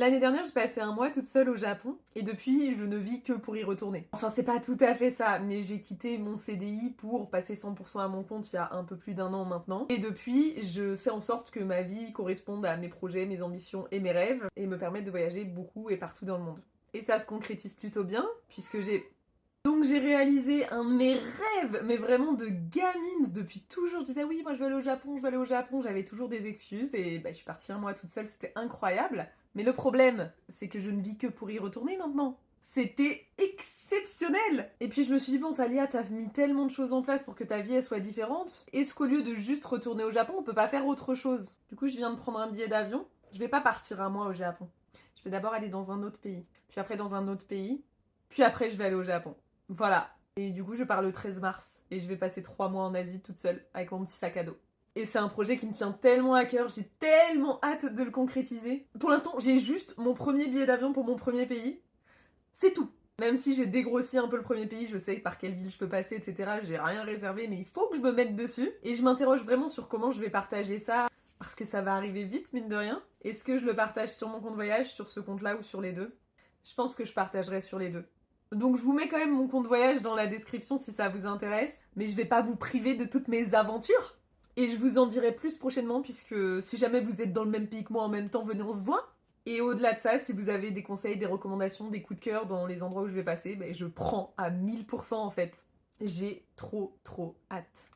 L'année dernière, j'ai passé un mois toute seule au Japon et depuis, je ne vis que pour y retourner. Enfin, c'est pas tout à fait ça, mais j'ai quitté mon CDI pour passer 100% à mon compte il y a un peu plus d'un an maintenant. Et depuis, je fais en sorte que ma vie corresponde à mes projets, mes ambitions et mes rêves et me permette de voyager beaucoup et partout dans le monde. Et ça se concrétise plutôt bien puisque j'ai réalisé un de mes rêves, mais vraiment de gamine, depuis toujours. Je disais oui, moi je veux aller au Japon, je veux aller au Japon. J'avais toujours des excuses et je suis partie un mois toute seule, c'était incroyable. Mais le problème, c'est que je ne vis que pour y retourner maintenant. C'était exceptionnel. Et puis je me suis dit, bon Talia, t'as mis tellement de choses en place pour que ta vie elle soit différente. Est-ce qu'au lieu de juste retourner au Japon, on peut pas faire autre chose? Du coup, je viens de prendre un billet d'avion. Je vais pas partir un mois au Japon. Je vais d'abord aller dans un autre pays, puis après dans un autre pays, puis après je vais aller au Japon. Voilà. Et du coup, je pars le 13 mars et je vais passer 3 mois en Asie toute seule avec mon petit sac à dos. Et c'est un projet qui me tient tellement à cœur, j'ai tellement hâte de le concrétiser. Pour l'instant, j'ai juste mon premier billet d'avion pour mon premier pays. C'est tout. Même si j'ai dégrossi un peu le premier pays, je sais par quelle ville je peux passer, etc. J'ai rien réservé, mais il faut que je me mette dessus. Et je m'interroge vraiment sur comment je vais partager ça, parce que ça va arriver vite, mine de rien. Est-ce que je le partage sur mon compte voyage, sur ce compte-là ou sur les deux? Je pense que je partagerai sur les deux. Donc je vous mets quand même mon compte voyage dans la description si ça vous intéresse, mais je vais pas vous priver de toutes mes aventures. Et je vous en dirai plus prochainement puisque si jamais vous êtes dans le même pays que moi en même temps, venez on se voit. Et au-delà de ça, si vous avez des conseils, des recommandations, des coups de cœur dans les endroits où je vais passer, je prends à 1000% en fait. J'ai trop hâte.